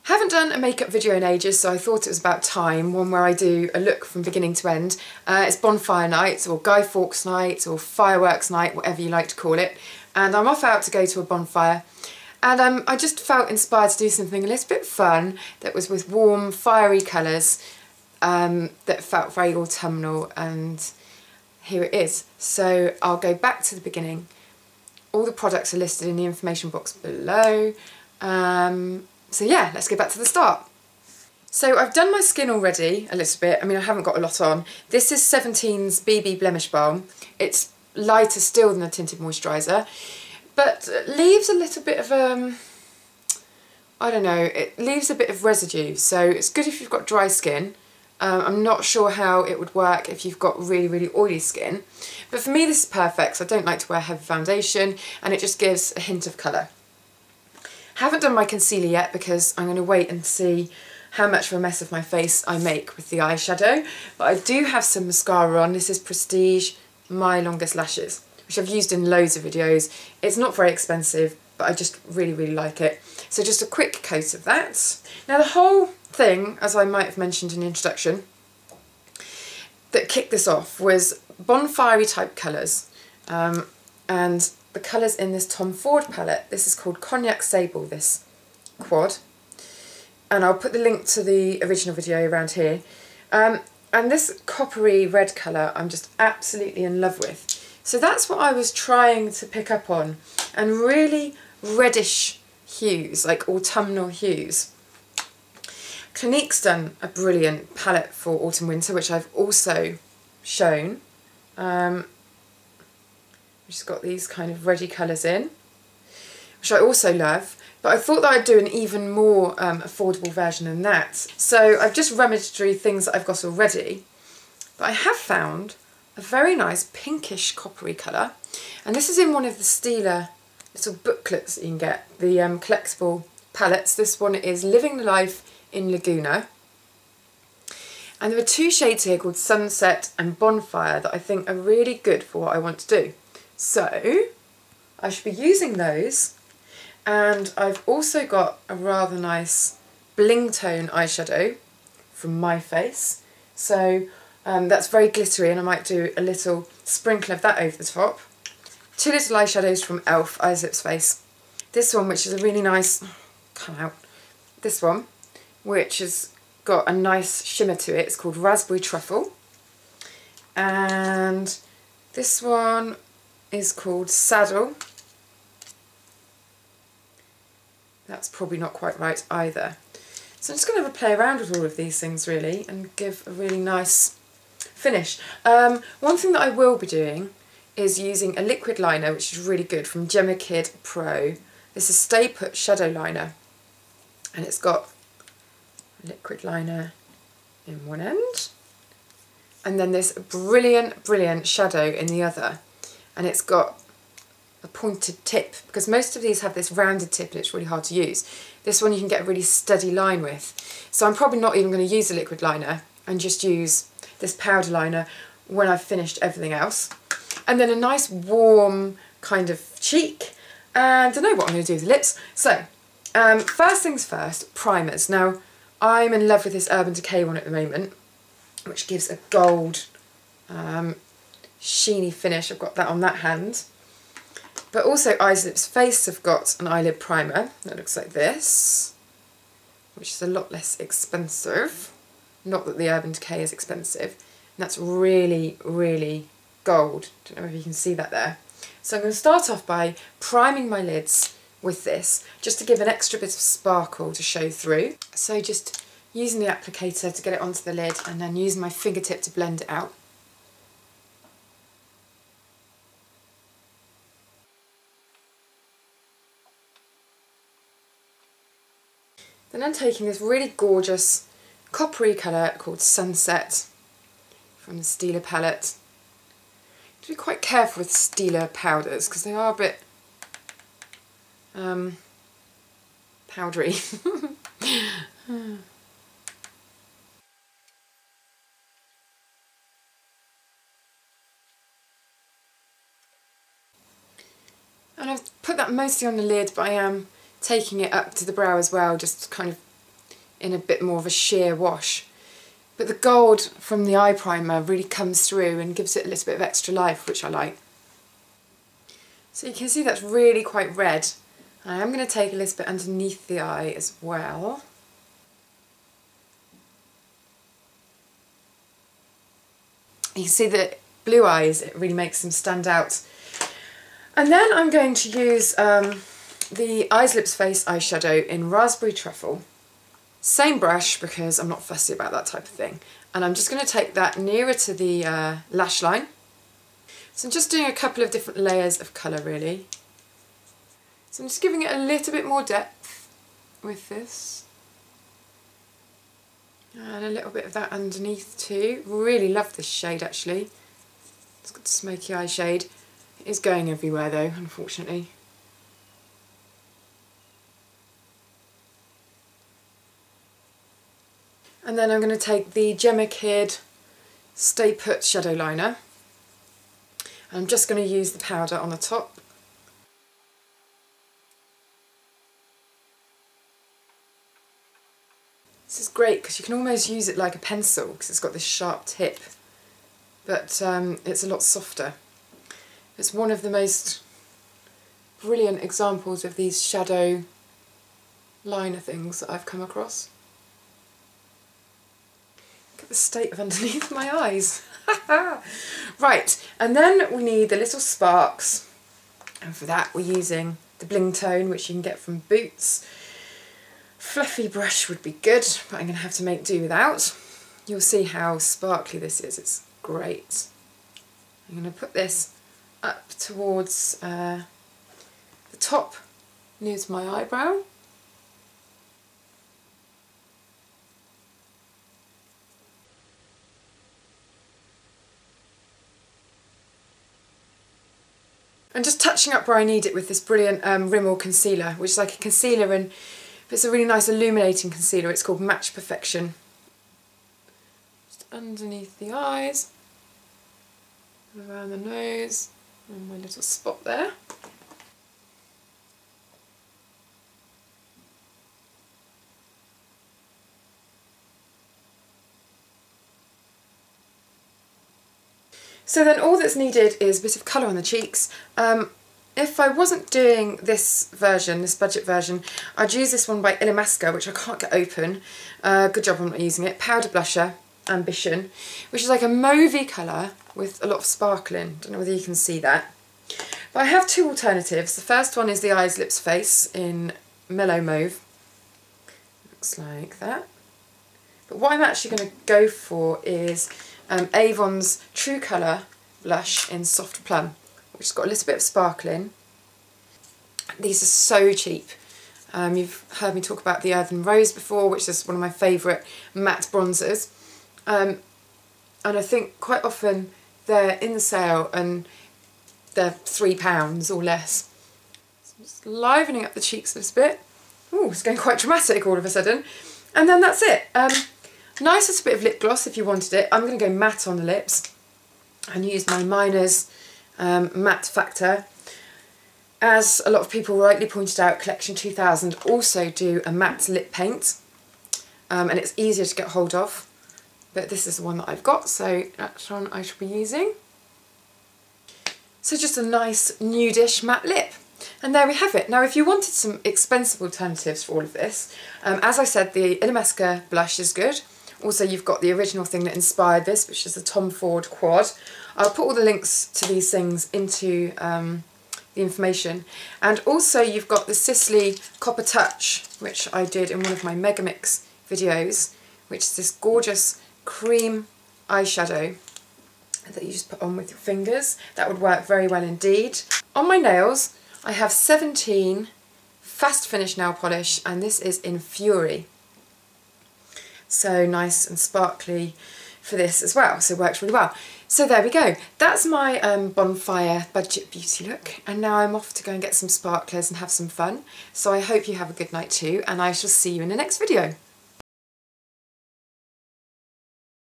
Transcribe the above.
Haven't done a makeup video in ages, so I thought it was about time, one where I do a look from beginning to end. It's Bonfire night, or Guy Fawkes night, or fireworks night, whatever you like to call it. And I'm off out to go to a bonfire. And I just felt inspired to do something a little bit fun that was with warm, fiery colours that felt very autumnal, and here it is. So I'll go back to the beginning. All the products are listed in the information box below. So yeah, let's go back to the start. So I've done my skin already a little bit. I mean, I haven't got a lot on. This is 17's BB Blemish Balm. It's lighter still than the tinted moisturiser, but leaves a little bit of I don't know, it leaves a bit of residue, so it's good if you've got dry skin. I'm not sure how it would work if you've got really, really oily skin, but for me this is perfect, so I don't like to wear heavy foundation, and it just gives a hint of colour. Haven't done my concealer yet because I'm going to wait and see how much of a mess of my face I make with the eyeshadow, but I do have some mascara on. This is Prestige My Longest Lashes, which I've used in loads of videos. It's not very expensive, but I just really, really like it. So just a quick coat of that. Now the whole thing, as I might have mentioned in the introduction, that kicked this off was Bonfire type colours, and the colours in this Tom Ford palette. This is called Cognac Sable, this quad, and I'll put the link to the original video around here. And this coppery red colour I'm just absolutely in love with. So that's what I was trying to pick up on, and really reddish hues, like autumnal hues. Clinique's done a brilliant palette for autumn winter, which I've also shown. Which has got these kind of reddy colours in, which I also love, but I thought that I'd do an even more affordable version than that. So I've just rummaged through things that I've got already, but I have found a very nice pinkish coppery colour, and this is in one of the Stila little booklets that you can get, the collectible palettes. This one is Living the Life in Laguna, and there are two shades here called Sunset and Bonfire that I think are really good for what I want to do. So I should be using those, and I've also got a rather nice bling tone eyeshadow from My Face, so that's very glittery, and I might do a little sprinkle of that over the top. Two little eyeshadows from e.l.f. Eyes Lips Face. This one, which is a really nice, this one, which has got a nice shimmer to it, it's called Raspberry Truffle, and this one is called Saddle. That's probably not quite right either. So I'm just going to have a play around with all of these things really and give a really nice finish. One thing that I will be doing is using a liquid liner, which is really good, from Gemma Kid Pro. This is Stay Put Shadow Liner, and it's got a liquid liner in one end and then this brilliant, brilliant shadow in the other. And it's got a pointed tip, because most of these have this rounded tip and it's really hard to use. This one you can get a really steady line with. So I'm probably not even going to use a liquid liner and just use this powder liner when I've finished everything else. And then a nice warm kind of cheek, and I don't know what I'm going to do with the lips. So first things first, primers. Now I'm in love with this Urban Decay one at the moment, which gives a gold sheeny finish. I've got that on that hand, but also Eyes Lips Face have got an eyelid primer that looks like this, which is a lot less expensive. Not that the Urban Decay is expensive, and that's really, really gold. Don't know if you can see that there. So I'm going to start off by priming my lids with this, just to give an extra bit of sparkle to show through. So just using the applicator to get it onto the lid, and then using my fingertip to blend it out. Then I'm taking this really gorgeous coppery colour called Sunset from the Stila palette. You have to be quite careful with Stila powders because they are a bit powdery. And I've put that mostly on the lid, but I am taking it up to the brow as well, just to kind of in a bit more of a sheer wash. But the gold from the eye primer really comes through and gives it a little bit of extra life, which I like. So you can see that's really quite red. I am going to take a little bit underneath the eye as well. You can see that blue eyes, it really makes them stand out. And then I'm going to use the Eyes Lips Face eyeshadow in Raspberry Truffle. Same brush, because I'm not fussy about that type of thing. And I'm just going to take that nearer to the lash line. So I'm just doing a couple of different layers of colour really. So I'm just giving it a little bit more depth with this. And a little bit of that underneath too. Really love this shade actually. It's got the smoky eye shade. It is going everywhere though, unfortunately. And then I'm going to take the Gemma Kid Stay Put shadow liner. I'm just going to use the powder on the top. This is great because you can almost use it like a pencil because it's got this sharp tip, but it's a lot softer. It's one of the most brilliant examples of these shadow liner things that I've come across. Look at the state of underneath my eyes. Right, and then we need the little sparks, and for that we're using the Bling Tone, which you can get from Boots. Fluffy brush would be good, but I'm going to have to make do without. You'll see how sparkly this is, it's great. I'm going to put this up towards the top near to my eyebrow. And just touching up where I need it with this brilliant Rimmel concealer, which is like a concealer, and it's a really nice illuminating concealer. It's called Match Perfection. Just underneath the eyes, around the nose, and my little spot there. So then all that's needed is a bit of colour on the cheeks. If I wasn't doing this version, this budget version, I'd use this one by Illamasqua, which I can't get open. Good job I'm not using it. Powder Blusher, Ambition, which is like a mauvey colour with a lot of sparkle in. Don't know whether you can see that. But I have two alternatives. The first one is the Eyes Lips Face in Mellow Mauve. Looks like that. But what I'm actually going to go for is Avon's True Colour blush in Soft Plum, which has got a little bit of sparkle in. These are so cheap. You've heard me talk about the Earthen Rose before, which is one of my favourite matte bronzers. And I think quite often they're in the sale and they're £3 or less. So I'm just livening up the cheeks a little bit. Ooh, it's going quite dramatic all of a sudden. And then that's it. Nice little bit of lip gloss if you wanted it. I'm going to go matte on the lips and use my Miners Matte Factor. As a lot of people rightly pointed out, Collection 2000 also do a matte lip paint, and it's easier to get hold of, but this is the one that I've got, so that's one I shall be using. So just a nice nudish matte lip. And there we have it. Now if you wanted some expensive alternatives for all of this, as I said, the Illamasqua blush is good. Also you've got the original thing that inspired this, which is the Tom Ford Quad. I'll put all the links to these things into the information. And also you've got the Sisley Copper Touch, which I did in one of my Megamix videos, which is this gorgeous cream eyeshadow that you just put on with your fingers. That would work very well indeed. On my nails, I have 17 Fast Finish nail polish, and this is in Fury. So nice and sparkly for this as well, so it works really well. So there we go, that's my Bonfire budget beauty look, and now I'm off to go and get some sparklers and have some fun. So I hope you have a good night too, and I shall see you in the next video.